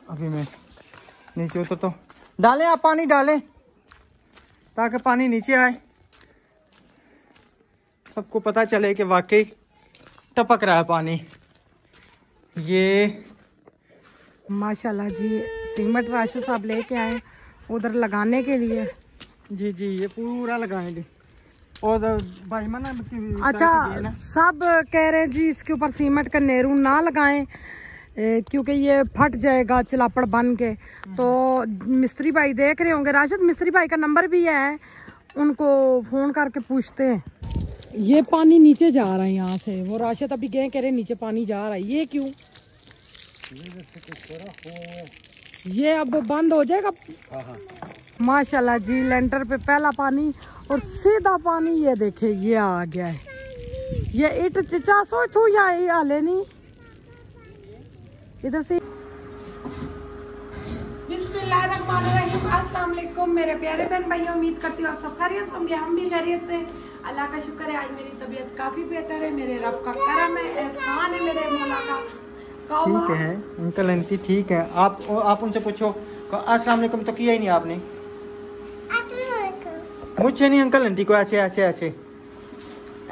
अभी मैं नीचे उतर तो डालें, आप पानी डालें ताकि पानी नीचे आए, सबको पता चले कि वाकई टपक रहा है पानी। ये माशाल्लाह जी सीमेंट राशिद साहब लेके आए उधर लगाने के लिए। जी जी ये पूरा लगाएंगे। और भाई मना अच्छा सब कह रहे हैं जी इसके ऊपर सीमेंट का नेहरू ना लगाएं क्योंकि ये फट जाएगा चलापड़ बन के। तो मिस्त्री भाई देख रहे होंगे, राशिद मिस्त्री भाई का नंबर भी है, उनको फोन करके पूछते हैं। ये पानी नीचे जा रहा है यहाँ से, वो राशिद अभी गए कह रहे नीचे पानी जा रहा है, ये क्यों? ये अब बंद हो जाएगा। माशाल्लाह जी लेंटर पे पहला पानी और सीधा पानी, ये देखे ये आ गया है। ये ईट चिचा सो थू या हाले नहीं इधर से। बिस्मिल्लाहिर्रहमानिर्रहीम, अस्सलाम वालेकुम मेरे प्यारे बहन भाइयों, उम्मीद करती हूँ आप सब खैरियत से होंगे, हम भी खैरियत से। अल्लाह का शुक्र है आज मेरी तबीयत काफी बेहतर है, मेरे रब का करम है, एहसान है मेरे मौला का। ठीक है अंकल आंटी ठीक है। आप उनसे पूछो अस्सलाम वालेकुम तो किया ही नहीं आपने। मुझे नहीं अंकल आंटी को ऐसे ऐसे ऐसे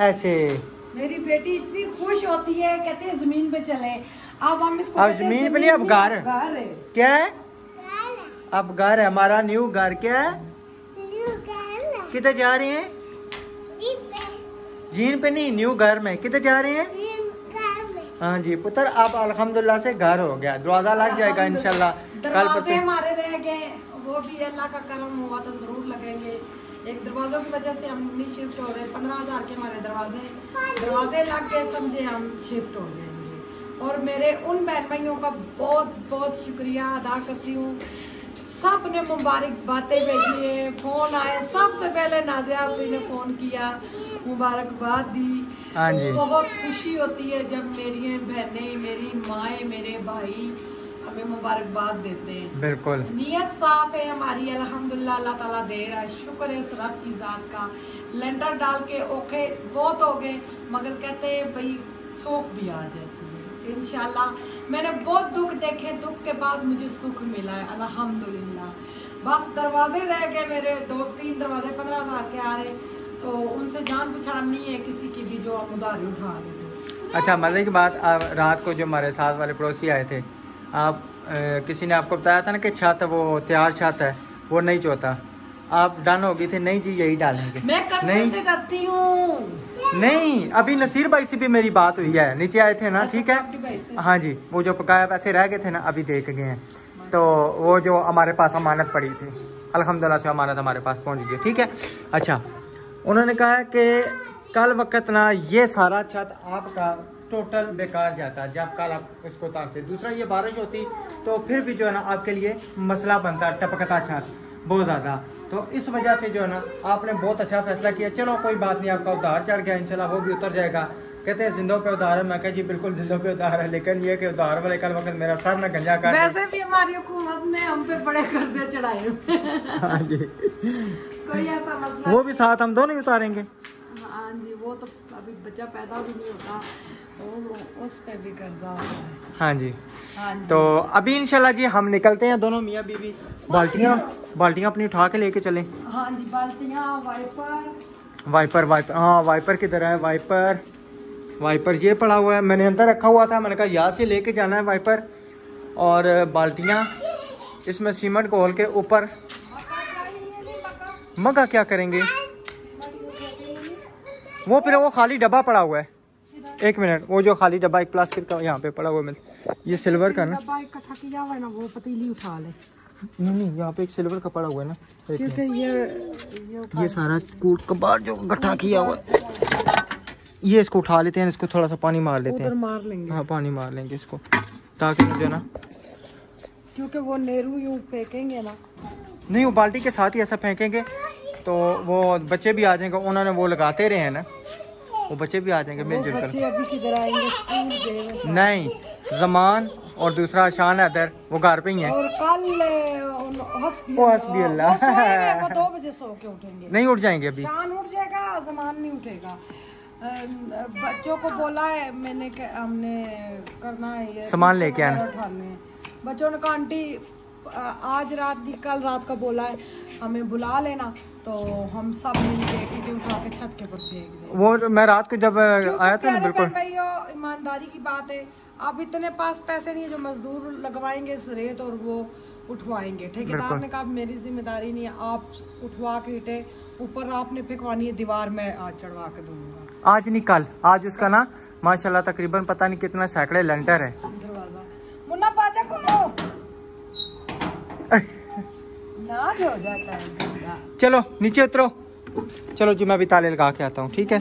ऐसे। मेरी बेटी इतनी खुश होती है, कहते हैं जमीन पे चले। अब हम इसको अब जमीन पे नहीं, अब घर है। क्या है? अब घर है हमारा, न्यू घर। क्या है? किधर जा रहे हैं? जीन पे नहीं, न्यू घर में। किधर जा रहे हैं? हाँ जी पुत्र, अब अल्हम्दुलिल्लाह से घर हो गया, दरवाजा लग जाएगा इंशाल्लाह। कल दरवाजे हमारे रह गए, वो भी अल्लाह का करम हुआ तो जरूर लगेंगे। एक दरवाजों की वजह से हम नहीं शिफ्ट हो रहे, 15,000 के हमारे दरवाजे लग गए, समझे हम शिफ्ट हो जाएंगे। और मेरे उन बहन भाइयों का बहुत बहुत शुक्रिया अदा करती हूँ, सब ने मुबारक बातें भेजी है, फोन आए। सबसे पहले नाजिया आपी ने फोन किया, मुबारकबाद दी। हाँ जी। बहुत खुशी होती है जब मेरी बहनें, मेरी माएँ, मेरे भाई हमें मुबारकबाद देते हैं। बिल्कुल नीयत साफ है हमारी, अल्हम्दुलिल्लाह अल्लाह ताला दे रहा है, शुक्र है उस रब की जात का। लेंटर डाल के औखे बहुत हो गए, मगर कहते हैं भाई सुख भी आ जाती है इंशाल्लाह। मैंने बहुत दुख देखे, दुख के बाद मुझे सुख मिला है अल्हम्दुलिल्लाह। बस दरवाजे रह गए मेरे, 2-3 दरवाजे 15,000 के आ रहे, तो उनसे जान पहचान नहीं है किसी की भी जो हम उधारी उठा लें। अच्छा मजे की बात, रात को जो हमारे साथ वाले पड़ोसी आए थे, आप किसी ने आपको बताया था ना कि छत वो तैयार छत है वो नहीं चौथा, आप डन हो गई थी नहीं जी यही डालेंगे। मैं नहीं से करती हूँ। नहीं अभी नसीर भाई से भी मेरी बात हुई है, नीचे आए थे ना। ठीक है हाँ जी, वो जो बकाया पैसे रह गए थे ना अभी देख गए हैं, तो वो जो हमारे पास अमानत पड़ी थी अल्हम्दुलिल्लाह से अमानत हमारे पास पहुंच गई। ठीक है अच्छा, उन्होंने कहा कि कल वक्त ना ये सारा छत आपका टोटल बेकार जाता है जब कल आप इसको उतारते। दूसरा ये बारिश होती तो फिर भी जो है ना आपके लिए मसला बनता, टपकता छत बहुत ज़्यादा। तो इस वजह से जो है ना आपने बहुत अच्छा फैसला किया। चलो कोई बात नहीं, आपका उधार चढ़ गया, इंशाल्लाह वो भी उतर जाएगा। कहते हैं जिंदों पे उधार है, मैं कहा जी बिल्कुल जिंदों पे उधार है, लेकिन ये कि उधार वाले कल वक्त मेरा सर न गंजा कर। वैसे भी हमारी हुकूमत ने हम पे बड़े कर्जे चढ़ाए। हाँ जी कोई ऐसा मसला वो भी साथ हम दोनों ही उतारेंगे। हाँ जी, वो तो अभी बच्चा पैदा भी नहीं होता तो उस पे भी कर्जा होता है। हाँ जी हाँ जी। तो अभी इंशाल्लाह जी हम निकलते हैं दोनों मियाँ बीवी। बाल्टियाँ अपनी उठा के लेके चलें। हाँ जी, बाल्टियाँ, वाइपर हाँ वाइपर किधर है? वाइपर ये पड़ा हुआ है, मैंने अंदर रखा हुआ था, मैंने कहा यहाँ से लेके जाना है वाइपर। और बाल्टियाँ इसमें सीमेंट घोल के ऊपर। मगा क्या करेंगे? वो फिर वो खाली डब्बा पड़ा हुआ है, एक मिनट, वो जो खाली डब्बा एक प्लास्टिक का यहाँ पे पड़ा हुआ है, ये सिल्वर का ना, इकट्ठा किया हुआ है ना, वो पतीली उठा ले। नहीं यहाँ पे एक सिल्वर का पड़ा हुआ है ना, क्योंकि ये सारा कूट कबाड़ जो इकट्ठा किया हुआ है, ये इसको उठा लेते हैं, इसको थोड़ा सा पानी मार लेते हैं। मार लेंगे हाँ पानी मार लेंगे इसको, ताकि जो ना, क्योंकि वो नेहरू यूं फेंकेंगे ना, नहीं वो बाल्टी के साथ ही ऐसा फेंकेंगे तो वो बच्चे भी आ जाएंगे, उन्होंने वो लगाते रहे हैं ना, वो बच्चे भी आ जाएंगे मिलजुल कर। अभी किधर आएंगे? स्कूल नहीं जमान और दूसरा शान हैदर वो घर पे ही है। और कल वो हस्बी अल्लाह, वो 2 बजे सो के उठेंगे। नहीं उठ जाएंगे अभी, शान उठ जाएगा, जमान नहीं उठेगा। बच्चों को बोला है मैंने कि हमने करना है ये सामान लेके आना, बच्चों ने कहा आंटी आज रात की कल रात का बोला है हमें बुला लेना, तो हम सब मिलके ईंटें उठा के छत के ऊपर फेंक दें। वो मैं रात को जब आया था ना, बिल्कुल भाइयों ईमानदारी की बात है, अब इतने पास पैसे नहीं है जो मजदूर लगवाएंगे इस रेत और वो उठवाएंगे। ठेकेदार ने कहा मेरी जिम्मेदारी नहीं है, आप उठवा के ईंटें ऊपर आपने फेंकवानी है, दीवार में आज चढ़वा के दूंगा। आज नहीं कल, आज उसका ना माशाल्लाह तकरीबन पता नहीं कितना सैकड़े लेंटर है। दरवाजा मुन्ना बाजा खोलो ना जो हो जाता है। चलो नीचे उतरो, चलो जी मैं भी ताले लगा के आता हूँ, ठीक है।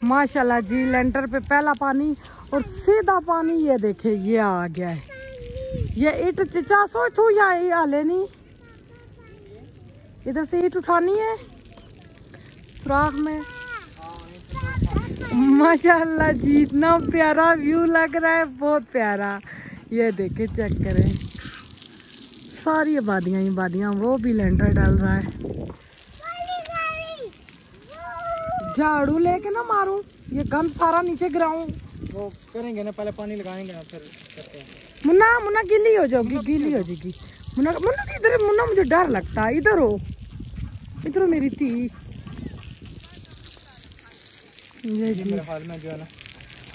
माशाल्लाह जी लेंटर पे पहला पानी और सीधा पानी, ये देखे ये आ गया है। ये ईट चिचा सोच तू या हाले नहीं, इधर से ईट उठानी है सुराख में। माशाल्लाह जी इतना प्यारा व्यू लग रहा है, बहुत प्यारा। ये देखे चेक करें, सारी आबादियां ही आबादियां, वो भी लेंटर डाल रहा है। झाड़ू लेके ना मारूं, ये गंद सारा नीचे गिराऊं। वो करेंगे ना, पहले पानी लगाएंगे ना फिर करते हैं। मुन्ना मुन्ना गीली हो जाओगी, गीली हो जाएगी। मुन्ना मुन्ना इधर, मुन्ना मुझे डर लगता है। इधर हो, इधर हो मेरी धी। ये जी मेरे हाल में जो है ना,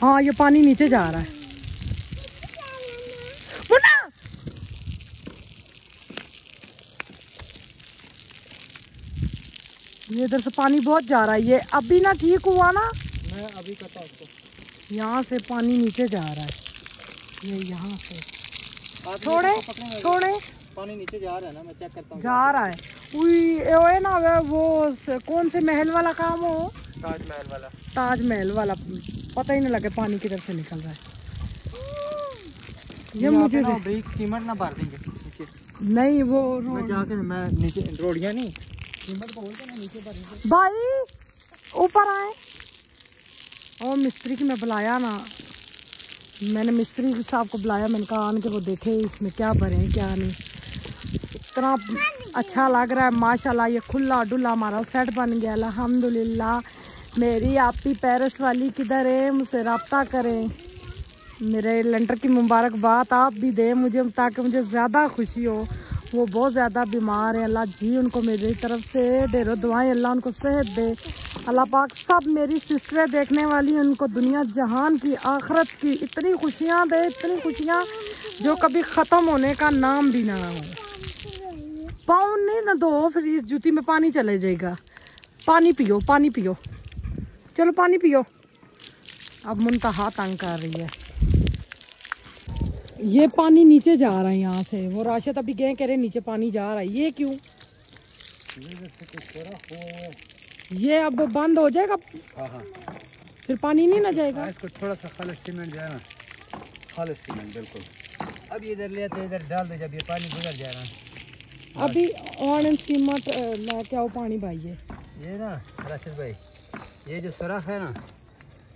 हाँ ये पानी नीचे जा रहा है। मुन्ना ये इधर से पानी बहुत जा रहा है, ये अभी ना ठीक हुआ ना, मैं अभी करता हूँ उसको। यहाँ से पानी नीचे जा रहा है, ये यहाँ से छोड़े छोड़े पानी नीचे जा रहा है ना, मैं चेक करता हूँ। जा रहा है। वो ना वो कौन से महल वाला काम हो, ताजमहल वाला, ताजमहल वाला, पता ही नहीं लगे पानी किधर से निकल रहा है। ये मुझे ब्रिक सीमेंट ना भर देंगे नीचे, नहीं वो मैं जाके मैं नीचे रोड़ियाँ नहीं सीमेंट को बोलते ना नीचे भर। भाई ऊपर आए, और मिस्त्री की मैं बुलाया ना, मैंने मिस्त्री साहब को बुलाया, मैंने कहा आन के वो देखे इसमें क्या भरे क्या नहीं। इतना अच्छा लग रहा है माशाल्लाह। ये खुला डुला हमारा सेट बन गया अल्हम्दुलिल्लाह। मेरी आपी पेरिस वाली किधर है, मुझसे रब्ता करें। मेरे लेंटर की मुबारकबाद आप भी दें मुझे, ताकि मुझे ज़्यादा खुशी हो। वो बहुत ज़्यादा बीमार है, अल्लाह जी उनको मेरी तरफ से ढेरों दुआएं, अल्लाह उनको सेहत दे। अल्लाह पाक सब मेरी सिस्टरें देखने वाली हैं, उनको दुनिया जहान की आखरत की इतनी खुशियाँ दे, इतनी खुशियाँ जो कभी ख़त्म होने का नाम भी ना हो। पाँव नहीं ना दो, फिर इस जूती में पानी चले जाएगा। पानी पियो, पानी पियो, चलो पानी पियो। अब मुंतहा तंग कर रही है। ये पानी नीचे जा रहा है यहाँ से, वो राशिद अभी गए कह रहे नीचे पानी जा रहा है। ये क्यों? ये अब बंद हो जाएगा, फिर पानी नहीं ना जाएगा। इसको थोड़ा सा खालिश सीमेंट जो है ना, खालिश सीमेंट बिल्कुल। अब इधर ले तो इधर डाल दो, जब ये पानी गुजर जाएगा अभी ऑरेंज सीमेंट लेके आओ पानी भाई। ये ना राशिद भाई, ये जो सुराख है ना,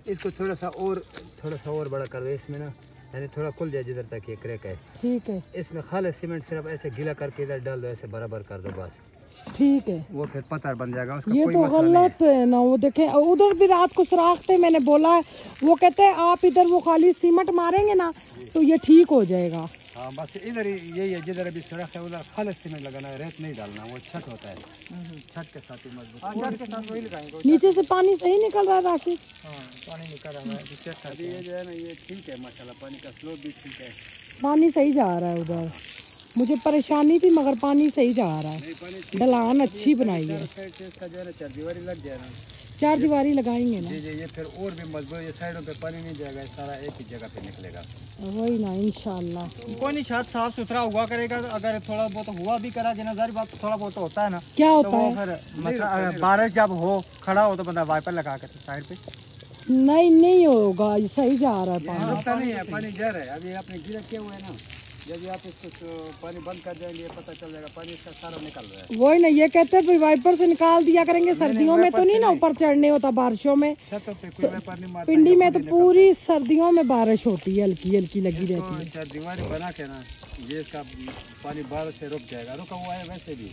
इसको थोड़ा सा और बड़ा कर दो इसमें ना, यानी थोड़ा खुल जाए जिधर तक ये क्रैक है। ठीक है, इसमें खालिश सीमेंट सिर्फ ऐसे गीला करके इधर डाल दो, ऐसे बराबर कर दो बस। ठीक है, वो फिर पत्थर बन जाएगा, उसका ये कोई तो मसला नहीं गलत है ना। वो देखे उधर भी रात को सुराख थे, मैंने बोला है, वो कहते हैं आप इधर वो खाली सीमेंट मारेंगे ना तो ये ठीक हो जाएगा। हाँ बस इधर ही यही है, जिधर अभी सुराख है उधर खालिश सीमेंट लगाना है, रेत नहीं डालना, वो छत होता है, छत के साथ ही मजबूत। छत के साथ वही लगाएंगे। नीचे से पानी सही निकल रहा है राशिद? हाँ पानी निकल रहा है। अभी ये जो है ना, ये ठीक है माशाल्लाह, पानी का स्लोप भी ठीक है, पानी सही जा रहा है उधर। मुझे परेशानी थी मगर पानी सही जा रहा है। ढलान अच्छी बनाई है। साइड से इसका जो है ना चारदीवारी लग जाए ना, चारदीवारी लगाएंगे ना, जी जी, ये फिर और भी मजबूत, ये साइडों पे पानी नहीं जाएगा, सारा एक ही जगह पे निकलेगा। वही ना इंशाल्लाह। कोई नहीं, छत साफ सुथरा हुआ करेगा। अगर थोड़ा बहुत हुआ भी करा जनाजारी बात, थोड़ा बहुत होता है ना, क्या तो होता वो है? फिर मतलब बारिश जब हो खड़ा हो तो बंदा वाइपर लगा कर साइड पे। नहीं होगा, सही जा रहा है पानी। रुकता नहीं है, पानी जा रहा है। अभी आपने गिरा किया हुआ है ना, जब आप इसको पानी बंद कर देंगे पता चल जाएगा पानी इसका सारा निकल रहा है। वही ना, ये कहते हैं वाइपर से निकाल दिया करेंगे। सर्दियों में तो नहीं ना ऊपर चढ़ने होता, बारिशों में। छतों पे कोई व्यापार नहीं मारता। पिंडी में तो पूरी सर्दियों में बारिश होती है, हल्की हल्की लगी रहती है। चारदीवारी बना के ना, ये इसका पानी बारिश से रुक जाएगा। रुका हुआ है वैसे भी,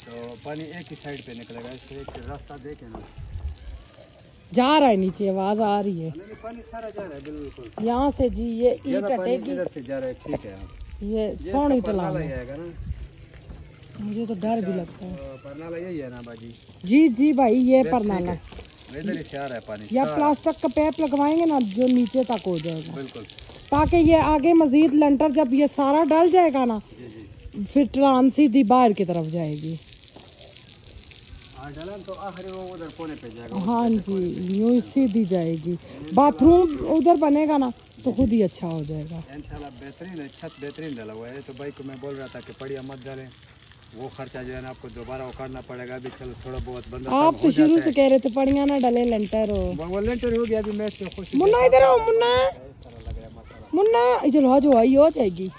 तो पानी एक ही साइड पे निकलेगा। इसको एक रास्ता देखे ना, जा रहा है नीचे, आवाज आ रही है। पानी सारा जा रहा है बिल्कुल यहाँ से जी। ये ईंट पानी हटेगी, इधर से जा रहा है, ठीक है। ये सोनी परनाला टलाना आएगा ना, मुझे तो डर भी लगता है। परनाला यही है ना बाजी? जी जी भाई ये परनाला इधर ही से आ रहा है पानी या प्लास्टिक का पैप लगवाएंगे ना जो नीचे तक हो जाएगा, बिल्कुल। ताकि ये आगे मजीद लेंटर जब ये सारा डल जाएगा ना फिर ट्रांस सीधी बाहर की तरफ जाएगी। डाला तो आखिर वो उधर कोने पे जाएगा। हाँ जी यूँ सीधी जाएगी। बाथरूम उधर बनेगा ना तो खुद ही अच्छा हो जाएगा इंशाल्लाह। बेहतरीन है, छत बेहतरीन डाला हुआ है। तो भाई को मैं बोल रहा था कि पड़िया मत डालें, वो खर्चा जो है ना आपको दोबारा उखाड़ना पड़ेगा। अभी चलो थोड़ा बहुत बंदा आप तो शुरू से कह रहे थे पड़िया ना डले लेंटर हो। वो लेंटर हो गया। अभी मैं इसमें खुश मुन्ना इधर आओ, मुन्ना मुन्ना इधर आ जाओ, आई हो जाएगी।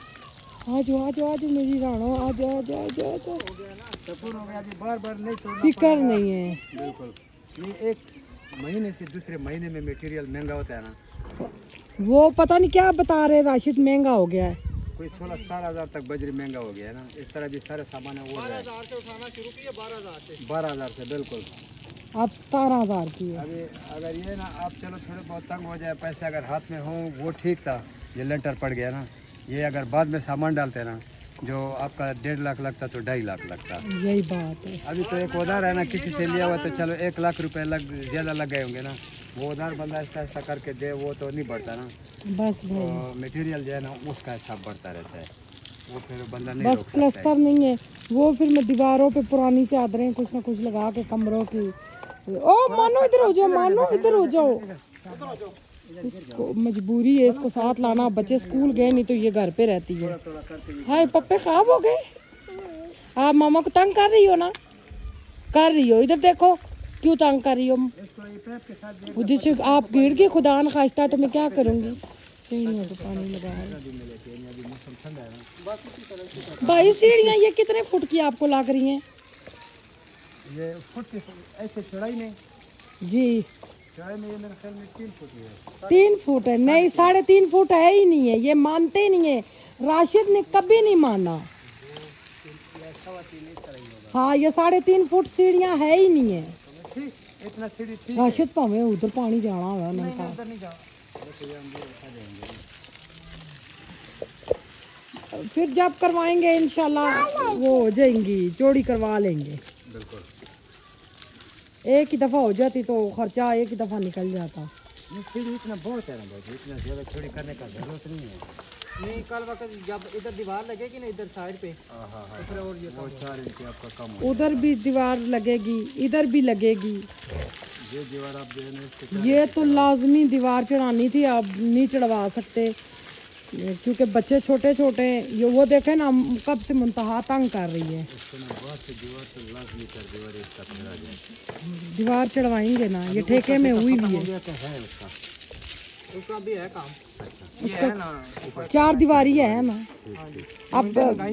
आ जाओ आ जाओ आ जाओ मेरी रानो, आ जाओ आ जाओ आ जाओ आ जाओ। सपूर हो गया। अभी बार बार नहीं तोड़ना फिक्र नहीं है। बिल्कुल नहीं। एक महीने से दूसरे महीने में मटेरियल महंगा होता है ना, वो पता नहीं क्या बता रहे राशिद, महंगा हो गया है। कोई 16-17 हज़ार तक बजरी महंगा हो गया है ना। इस तरह भी सारे सामान है वो 12,000 से उठाना शुरू किया, 12,000 से। 12,000 से बिल्कुल। अब 17,000 की है। अभी अगर ये ना आप चलो थोड़े बहुत तंग हो जाए, पैसे अगर हाथ में हों वो ठीक था। ये लेंटर पड़ गया ना, ये अगर बाद में सामान डालते हैं ना जो आपका 1.5 लाख लगता तो 2.5 लाख लगता। यही बात है। अभी तो एक उधार है ना, किसी से लिया हुआ तो चलो 1 लाख रुपए ज़्यादा लग गए होंगे ना। वो उधार बंदा ऐसा ऐसा करके दे वो तो नहीं बढ़ता ना। बस भाई तो मटेरियल जो है ना उसका हिसाब बढ़ता रहता है, वो फिर बंदा नहीं बस रोक सकता प्लस्तर नहीं है वो, फिर मैं दीवारों पे पुरानी चादरें कुछ ना कुछ लगा के कमरों की। ओ मानो इधर हो जाओ, मानो इधर हो जाओ। इसको मजबूरी है इसको साथ लाना, बच्चे स्कूल गए नहीं तो ये घर पे रहती है। हाय पप्पे खराब हो गए। आप मामा को तंग कर रही हो ना, कर रही हो। इधर देखो क्यों तंग कर रही हो। उधर से आप गिर गए खुदा न खास्ता तो मैं क्या करूँगी। सीढ़ियों पे पानी लगा है भाई। सीढ़ियाँ ये कितने फुट की आपको लग रही हैं? ये फुट की ऐसे चौड़ाई में जी चौड़ाई में ये मेरे ख्याल में 3 फुट है। 3 फुट है? नहीं 3.5 फुट है ही नहीं है, ये मानते ही नहीं है। राशिद ने कभी नहीं माना। हाँ ये 3.5 फुट सीढ़ियाँ है ही नहीं है। इतना सीढ़ी ठीक राशिद भावे उधर पानी जाना हुआ नहीं का। फिर जब करवाएंगे इंशाल्लाह वो हो जाएंगी, चौड़ी करवा लेंगे। बिल्कुल एक ही दफ़ा हो जाती तो खर्चा एक ही दफ़ा निकल जाता। सीढ़ी इतना बहुत है ना भाई, इतना ज़्यादा चौड़ी करने का जरूरत नहीं है। नहीं कल वक्त जब इधर दीवार लगेगी ना इधर साइड पे तो फिर और ये वो 4 इंच आपका कम हो। उधर भी दीवार लगेगी, इधर भी लगेगी। ये दीवार आप जो है ना इसको ये तो लाजमी दीवार चढ़ानी थी, अब नहीं चढ़वा सकते क्योंकि बच्चे छोटे छोटे हैं। ये वो देखे ना कब से मुंतहा तंग कर रही है। इसको ना बहुत से दीवार से लाजमी कर दीवार इसका फिरा जाए। दीवार चढ़वाएंगे ना, ये ठेके में हुई भी है। है उसका भी है काम। ये है ना 4 दीवारी है ना। अब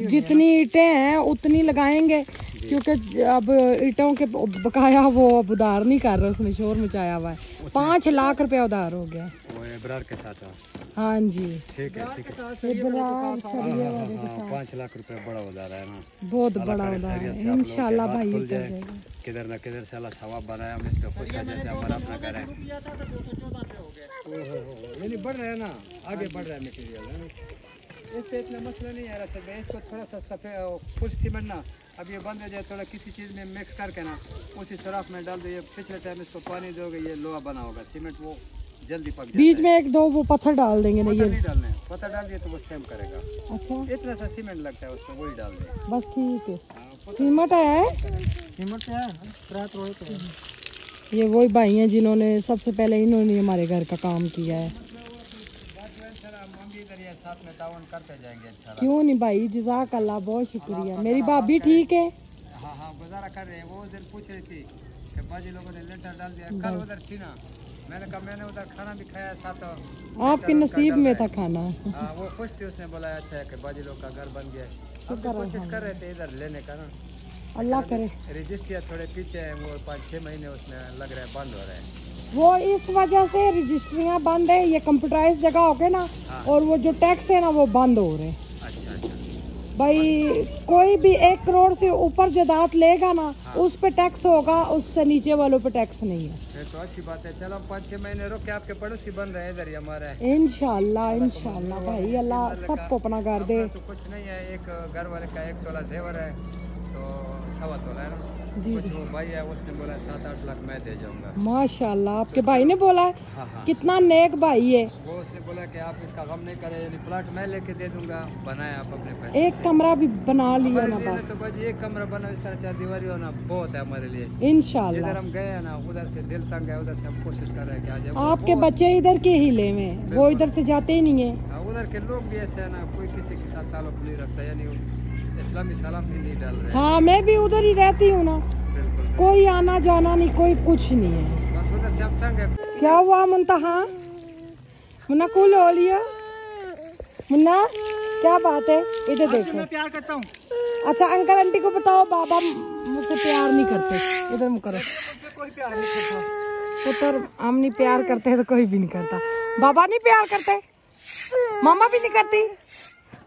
जितनी ईंटें हैं उतनी लगाएंगे क्योंकि अब ईंटों के बकाया वो अब उधार नहीं कर रहा, उसने शोर मचाया हुआ है। 5 लाख रुपया उधार हो गया। वो इब्रार के साथ है। हाँ जी ठीक है ठीक है। इब्रार सरिये वाले के साथ 5 लाख रुपए बड़ा उधार है ना। बहुत बड़ा उधार है। इंशाल्लाह भाई खुल उतर जाए, जाएगा। किधर ना किधर से अल्लाह सवाब बनाया, हम इस पे खुश है जैसे हमारा अपना घर है। यानी बढ़ रहा है ना, आगे बढ़ रहा है मटेरियल है ना। इससे इतना मसला नहीं आ रहा था। इसको थोड़ा सा सफेद खुश सीमेंट ना अब ये बंद हो जाए, थोड़ा किसी चीज़ में मिक्स करके ना उसी सुराख में डाल दो। ये पिछले टाइम इसको पानी दोगे ये लोहा बना होगा, सीमेंट वो जल्दी पक जाता बीच में 1-2 वो पत्थर डाल देंगे ना। पत्थर ये नहीं डालने, पत्थर डाल दिए तो वो स्टेम करेगा। अच्छा इतना सा सीमेंट लगता है उसमें, वही डाल दे। बस ठीक है। सीमट है, कीमत है रात रोए तो ये वही भाई हैं जिन्होंने सबसे पहले इन्होंने हमारे घर का काम किया है। साथ में तावन करते जाएंगे इंशाल्लाह। क्यों नहीं भाई, जज़ाक अल्लाह, बहुत शुक्रिया। मेरी भाभी ठीक है? हाँ हाँ गुजारा कर रहे हैं। वो उधर पूछ रही थी कि बाजी लोगों ने लेटर डाल दिया। कल उधर थी ना, मैंने कहा मैंने उधर खाना भी खाया था तो आपके नसीब में था खाना। हाँ वो खुश थी, उसने बोला अच्छा है कि बाजी लोग का घर बन गया। हम भी कोशिश कर रहे थे इधर लेने का ना। अल्लाह करे। रजिस्ट्रिया थोड़े पीछे हैं, वो 5-6 महीने उसमें लग रहा है बंद हो रहे हैं। वो इस वजह से रजिस्ट्रियाँ बंद है, ये कंप्यूटराइज जगह हो गए ना। और वो जो टैक्स है ना वो बंद हो रहे हैं। अच्छा अच्छा भाई कोई भी 1 करोड़ से ऊपर जायदाद लेगा ना उस पे टैक्स होगा, उससे नीचे वालों पे टैक्स नहीं है। ये तो अच्छी बात है। चलो 5-6 महीने रुक के आपके पड़ोसी बन रहे हैं इधर ही हमारे। इंशाल्लाह इंशाल्लाह भाई, अल्लाह सबको अपना घर दे। तो कुछ नहीं है, एक घर वाले का 1 तोला जेवर है, तो 1.25 तोला है ना जी कुछ। जी। वो भाई है, उसने बोला 7-8 लाख मैं दे जाऊंगा। माशाल्लाह, आपके भाई ने बोला है? हाँ हाँ। कितना नेक भाई है। वो उसने बोला कि आप इसका गम नहीं करें, यानी प्लाट मैं लेके दे दूंगा, बनाए आप अपने पैसे। एक कमरा भी बना लिया ना हमारे लिए बस। तो बस एक कमरा बना, इस तरह 4 दीवारी होना बहुत है हमारे लिए। इंशाल्लाह। जिधर हम गए हैं ना, उधर से दिल तंग है, उधर से हम कोशिश कर रहे हैं कि आ जाए। आपके बच्चे इधर के ही ले में, वो इधर से जाते ही नहीं है। उधर के लोग भी ऐसे है ना, कोई किसी के साथ ताल्लुक नहीं रखता, यानी इस्लामी सलाम भी नहीं डाल रहे। हाँ, मैं भी उधर ही रहती हूँ ना, बिल्कुल। कोई आना जाना नहीं, कोई कुछ नहीं है। बस उधर से हम तंग है। क्या हुआ मुंतहा? मुन्ना कूल हो लिया? मुन्ना क्या बात है? इधर देखो। मैं प्यार करता हूँ। अच्छा, अंकल आंटी को बताओ बाबा मुझसे प्यार नहीं करते। इधर मुँह करो। कोई प्यार नहीं करता। पुत्र हम नहीं प्यार करते तो कोई भी नहीं करता। बाबा नहीं प्यार करते, मामा भी नहीं करती।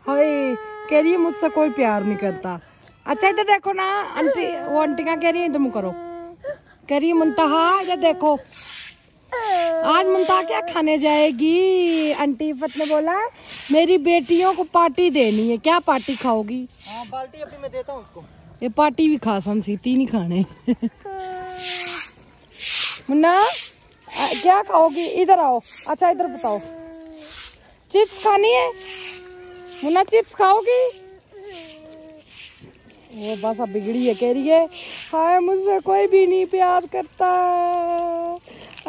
हाय, कह रही है मुझसे कोई प्यार नहीं करता। अच्छा इधर देखो ना आंटी, वो आंटी क्या कह रही है? इधर मुँह करो। कह रही है मुंतहा इधर देखो, आज मुंतहा क्या खाने जाएगी? आंटी इफ़त ने बोला मेरी बेटियों को पार्टी देनी है। क्या पार्टी खाओगी? हाँ, बाल्टी अभी मैं देता हूँ उसको। ये पार्टी भी खा सी, 3 ही खाने। मुन्ना क्या खाओगी? इधर आओ। अच्छा इधर बताओ, चिप्स खानी है? मुन्ना चिप्स खाओगी? वो बस अब बिगड़ी है, कह रही है हाय मुझसे कोई भी नहीं प्यार करता।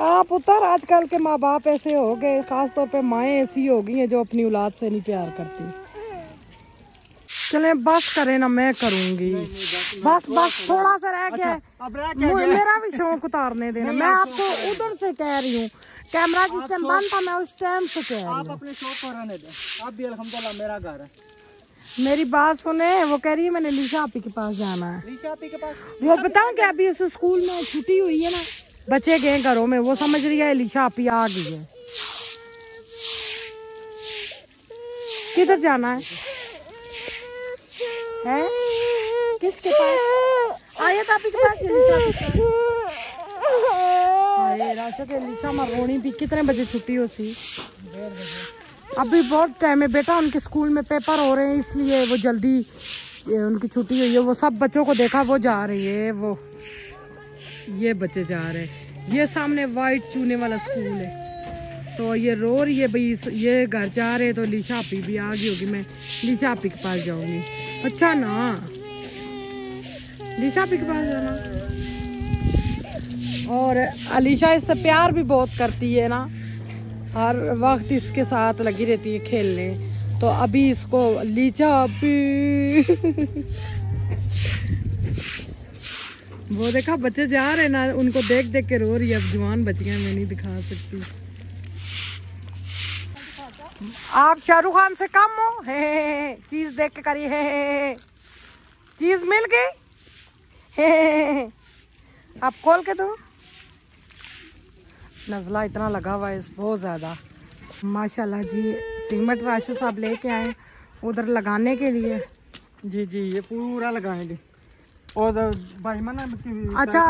आप उतर, आजकल के माँ बाप ऐसे हो गए, खास तौर पे माएँ ऐसी हो गई हैं जो अपनी औलाद से नहीं प्यार करती। चले बस करे ना, मैं करूंगी। बस थोड़ा सा रह गया है। अब रह क्या गया? मेरा भी शौक उतारने देना। मैं आपको उधर से कह रही हूँ, कैमरा जिस टाइम बंद था मैं उस टाइम से कह रही आप हूँ। अपने शौक को रहने दें। आप भी अल्हम्दुलिल्लाह मेरा घर है। मेरी बात सुने, वो कह रही है मैंने लीशा आपी के पास जाना है। लीशा आपी के पास? वो बताऊं क्या, अभी उस स्कूल में छुट्टी हुई है ना, बच्चे गए घरों में, वो समझ रही है लीशा आपी आ गई है। किधर जाना है? किसके पास? आया था आपी के पास या लीशा के पास? आए राशा के लीशा मरोनी भी। कितने बजे छुट्टी हो सी? 1:30 बजे। अभी बहुत टाइम है बेटा, उनके स्कूल में पेपर हो रहे हैं इसलिए वो जल्दी उनकी छुट्टी हुई है। वो सब बच्चों को देखा, वो जा रही है, वो ये बच्चे जा रहे हैं। ये सामने वाइट चूने वाला स्कूल है, तो ये रो रही है भाई ये घर जा रहे हैं, तो लीशा आपी भी आ गई होगी, मैं लीशा आपी के पास जाऊंगी। अच्छा ना, लीशा आपी के पास जाना। और अलीशा इससे प्यार भी बहुत करती है ना, हर वक्त इसके साथ लगी रहती है खेलने, तो अभी इसको लीचा भी वो देखा बच्चे जा रहे ना, उनको देख देख के रो रही है। अब जवान बच गए, मैं नहीं दिखा सकती। आप शाहरुख खान से कम हो। हे चीज देख के करिए, हे चीज मिल गई, हे आप खोल के दो। नज़ला इतना लगा हुआ है बहुत ज़्यादा माशाल्लाह जी। सीमेंट राशिद साहब लेके आए उधर लगाने के लिए। जी जी, ये पूरा लगाएंगे। और भाई मना अच्छा,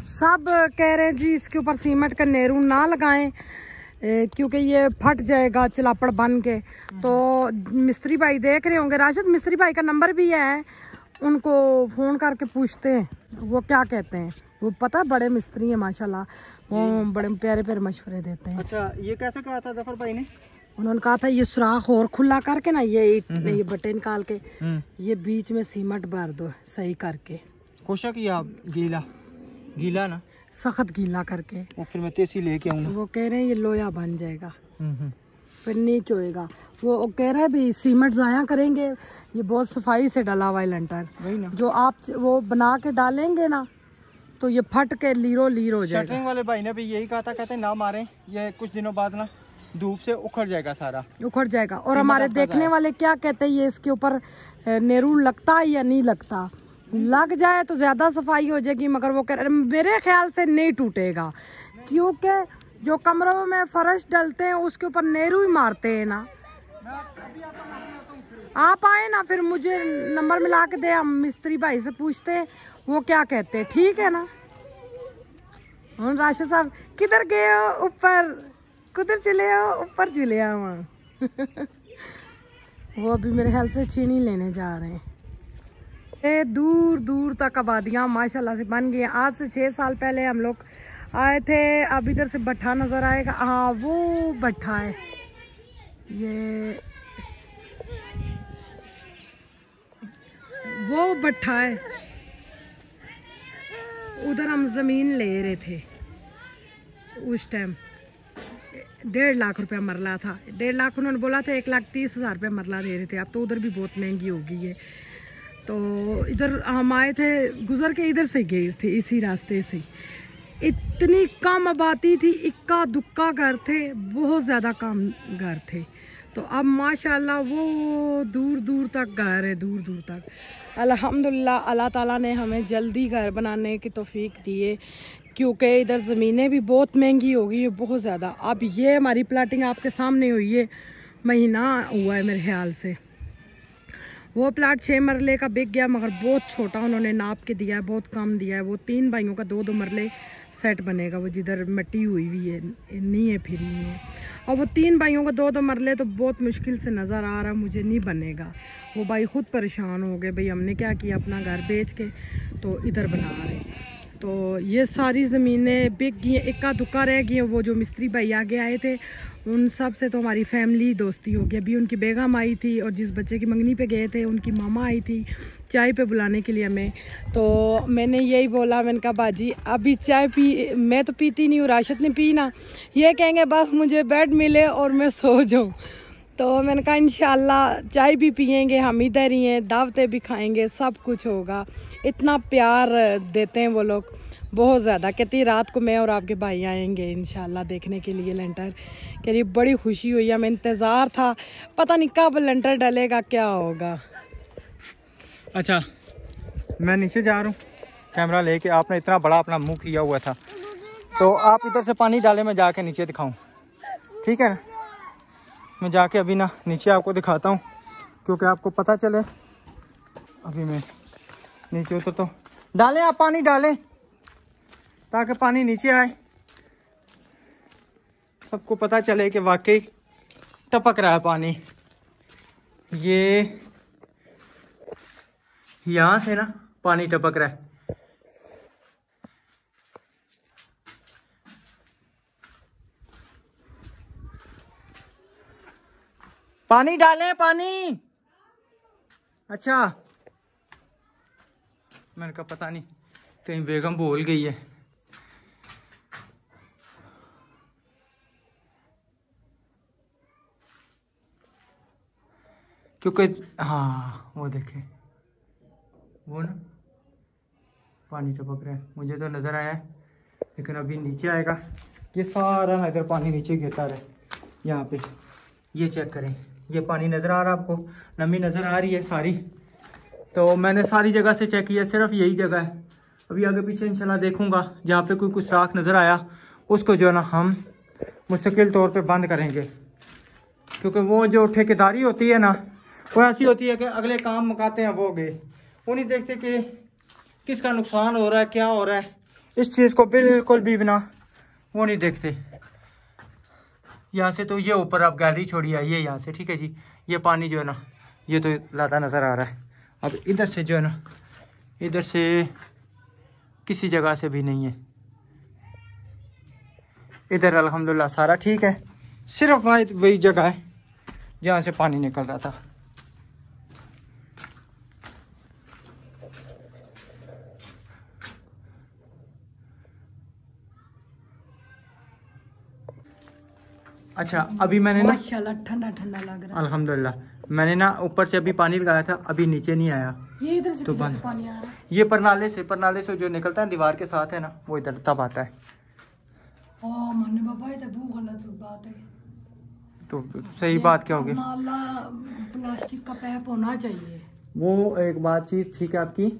सब कह रहे हैं जी इसके ऊपर सीमेंट का नेहरू ना लगाएं क्योंकि ये फट जाएगा चिलापड़ बन के। तो मिस्त्री भाई देख रहे होंगे, राशिद मिस्त्री भाई का नंबर भी है, उनको फ़ोन करके पूछते हैं वो क्या कहते हैं। वो पता बड़े मिस्त्री हैं माशाल्लाह, वो बड़े प्यारे प्यारे मशवरे देते हैं। अच्छा, ये कैसे कहा था जफर भाई ने? उन्होंने कहा था ये सुराख और खुला करके ना, ये बट्टे निकाल के ये बीच में सीमेंट भर दो सही करके। कोशा किया गीला गीला ना, सख्त गीला करके, वो फिर मैं तेजी लेके आऊंगा। वो कह रहे हैं ये लोया बन जाएगा, फिर नीच होएगा। वो कह रहा है भी सीमेंट जाया करेंगे, ये बहुत सफाई से डाला हुआ है लंटर, जो आप वो बना के डालेंगे ना तो ये फट के लीरो लीर हो जाएगा। शटरिंग वाले भाई ने भी यही कहा था, कहते हैं ना मारें, ये कुछ दिनों बाद ना धूप से उखड़ जाएगा, सारा उखड़ जाएगा। और हमारे देखने वाले क्या कहते हैं, ये इसके ऊपर नेहरू लगता है या नहीं लगता? लग जाए तो ज्यादा सफाई हो जाएगी, मगर वो कह रहे मेरे ख्याल से नहीं टूटेगा, क्योंकि जो कमरों में फर्श डलते हैं उसके ऊपर नेहरू ही मारते हैं ना। आप आए ना, फिर मुझे नंबर मिला के दे, हम मिस्त्री भाई से पूछते हैं वो क्या कहते हैं, ठीक है ना। राशिद साहब किधर गए हो? ऊपर किधर चले हो? ऊपर चले वहाँ वो अभी मेरे ख्याल से चीनी लेने जा रहे हैं। ये दूर दूर तक आबादियाँ माशाल्लाह से बन गई हैं। आज से 6 साल पहले हम लोग आए थे। अब इधर से भट्ठा नज़र आएगा, हाँ वो भट्ठा है, ये वो भट्ठा है। उधर हम ज़मीन ले रहे थे, उस टाइम 1.5 लाख रुपया मरला था। 1.5 लाख उन्होंने बोला था, 1,30,000 रुपया मरला दे रहे थे। अब तो उधर भी बहुत महंगी हो गई है। तो इधर हम आए थे, गुजर के इधर से गए थे, इसी रास्ते से। इतनी कम आबादी थी, इक्का दुक्का घर थे, बहुत ज़्यादा कम घर थे। तो अब माशाल्लाह वो दूर दूर तक घर है, दूर दूर तक। अल्हम्दुलिल्लाह अल्लाह ताला ने हमें जल्दी घर बनाने की तौफीक दी है, क्योंकि इधर ज़मीनें भी बहुत महंगी हो गई है, बहुत ज़्यादा। अब ये हमारी प्लाटिंग आपके सामने हुई है, महीना हुआ है मेरे ख्याल से। वो प्लाट 6 मरले का बिक गया, मगर बहुत छोटा उन्होंने नाप के दिया है, बहुत कम दिया है। वो 3 भाइयों का 2-2 मरले सेट बनेगा, वो जिधर मिट्टी हुई हुई है, नहीं है फिर नहीं है। और वो 3 भाइयों का 2-2 मरले तो बहुत मुश्किल से नज़र आ रहा, मुझे नहीं बनेगा। वो भाई ख़ुद परेशान हो गए, भाई हमने क्या किया, अपना घर बेच के तो इधर बना रहे। तो ये सारी ज़मीनें बिक गई हैं, इक्का दुक्का रह गई हैं। वो जो मिस्त्री भाई आगे आए थे, उन सब से तो हमारी फैमिली दोस्ती हो गई। अभी उनकी बेगम आई थी, और जिस बच्चे की मंगनी पे गए थे उनकी मामा आई थी चाय पे बुलाने के लिए हमें। तो मैंने यही बोला, मैंने कहा बाजी अभी चाय पी, मैं तो पीती नहीं हूँ, राशिद ने पी ना, ये कहेंगे बस मुझे बेड मिले और मैं सो जाऊँ। तो मैंने कहा इंशाल्लाह चाय भी पियेंगे, हम इधर ही हैं, दावतें भी खाएंगे, सब कुछ होगा। इतना प्यार देते हैं वो लोग, बहुत ज़्यादा। कहती रात को मैं और आपके भाई आएंगे इंशाल्लाह देखने के लिए लेंटर। कह रही बड़ी खुशी हुई, हमें इंतज़ार था, पता नहीं कब लेंटर डलेगा, क्या होगा। अच्छा मैं नीचे जा रहा हूँ कैमरा लेके, आपने इतना बड़ा अपना मुंह किया हुआ था, तो आप इधर से पानी डालें, मैं जाके नीचे दिखाऊं, ठीक है ना। मैं जाके अभी ना नीचे आपको दिखाता हूँ, क्योंकि आपको पता चले। अभी मैं नीचे उतर तो डालें, आप पानी डालें ताकि पानी नीचे आए, सबको पता चले कि वाकई टपक रहा है पानी। ये यहाँ से ना पानी टपक रहा है। पानी डालें, पानी। अच्छा मैंने कहा पता नहीं कहीं बेगम भूल गई है। क्योंकि हाँ वो देखे, वो ना पानी टपक रहा है, मुझे तो नज़र आया है, लेकिन अभी नीचे आएगा। ये सारा ना इधर पानी नीचे गिरता रहे, यहाँ पे ये चेक करें, ये पानी नज़र आ रहा है आपको, नमी नज़र आ रही है सारी। तो मैंने सारी जगह से चेक किया, सिर्फ यही जगह है। अभी आगे पीछे इंशाल्लाह देखूंगा, जहाँ पे कोई कुछ सुराख नज़र आया उसको जो है ना हम मुस्तकिल तौर पे बंद करेंगे। क्योंकि वो जो ठेकेदारी होती है ना, वो ऐसी होती है कि अगले काम मुकाते हैं वो गए, वो नहीं देखते कि किसका नुकसान हो रहा है, क्या हो रहा है, इस चीज़ को बिल्कुल भी बिना वो नहीं देखते। यहाँ से तो ये ऊपर आप गैलरी छोड़ी आइए यहाँ से, ठीक है जी। ये पानी जो है ना ये तो ज़्यादा नज़र आ रहा है। अब इधर से जो है ना, इधर से किसी जगह से भी नहीं है, इधर अल्हम्दुलिल्लाह सारा ठीक है। सिर्फ वही जगह है जहाँ से पानी निकल रहा था। अच्छा अभी मैंने ना माशाल्लाह ठंडा ठंडा लग रहा है अल्हम्दुलिल्लाह, मैंने ना ऊपर से अभी पानी लगाया था, अभी नीचे नहीं आया। ये इधर से तो किधर से पानी आ रहा है? ये परनाले से जो निकलता है दीवार के साथ है ना, वो इधर तब आता है। ओ मन्ने बाबा ये तो बहुत गलत बात है। तो सही बात क्या होगी? नाला प्लास्टिक का पैप होना चाहिए। वो एक बात चीज़ ठीक है आपकी,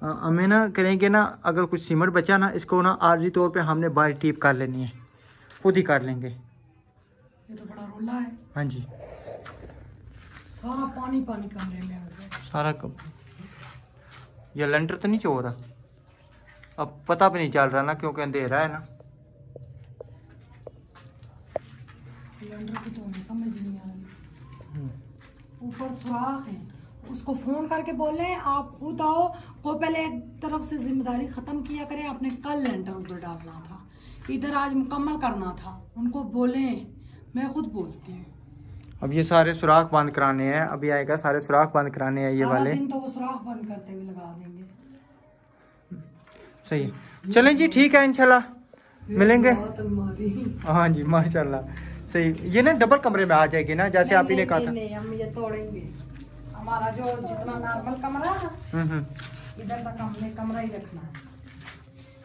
हमें ना करेंगे ना, अगर कुछ सीमेंट बचा ना, इसको ना आर्जी तौर पे हमने बारी टीप कर लेनी है, खुद ही कर लेंगे। ये तो बड़ा रोला है। हाँ जी सारा पानी पानी कमरे में आ गया सारा कब ये लेंटर तो नहीं हो रहा, अब पता भी नहीं चल रहा ना क्योंकि अंधेरा है ना। लेंटर की तो हमें समझ नहीं आ रही। ऊपर सुराख है, उसको फोन करके बोले आप खुद आओ, वो पहले एक तरफ से जिम्मेदारी खत्म किया करे, आपने कल लेंटर उधर डालना था, इधर आज मुकम्मल करना था, उनको बोले, मैं खुद बोलती हूँ। अब ये सारे सुराख बंद कराने हैं, अभी आएगा सारे सुराख बंद कराने हैं ये वाले। दिन तो वो सुराख बंद करते हुए लगा देंगे। सही है, चलें जी ठीक है, इंशाल्लाह मिलेंगे। हाँ जी माशाल्लाह सही। ये ना डबल कमरे में आ जाएगी ना, जैसे आप ही ने कहा था। नहीं, हम ये तोड़ेंगे। हमारा जो जितना नॉर्मल कमरा है इधर तक हमने कमरा ही रखना है।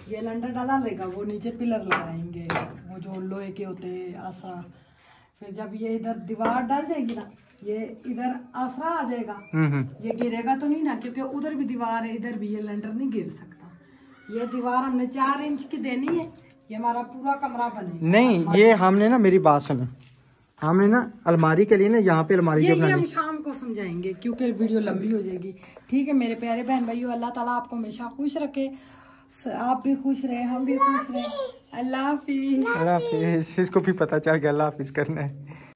ये लेंटर डाला लेगा, वो नीचे पिलर लगाएंगे, वो जो लोहे के होते हैं आसरा। फिर जब ये इधर दीवार डाल जाएगी ना, ये इधर आसरा आ जाएगा, ये गिरेगा तो नहीं ना, क्योंकि उधर भी दीवार है, इधर भी ये लेंटर नहीं गिर सकता। ये दीवार हमने 4 इंच की देनी है, ये हमारा पूरा कमरा बनेगा। नहीं ये हमने ना, मेरी बात सुनो, हमने ना अलमारी के लिए ना यहाँ पे अलमारी ये हम शाम को समझाएंगे क्योंकि वीडियो लंबी हो जाएगी। ठीक है मेरे प्यारे बहन भाइयों, अल्लाह ताला आपको हमेशा खुश रखे, आप भी खुश रहे, हम भी खुश रहे। अल्लाह हाफिज। अल्लाह हाफिज। इसको भी पता चल गया अल्लाह हाफिज करना है।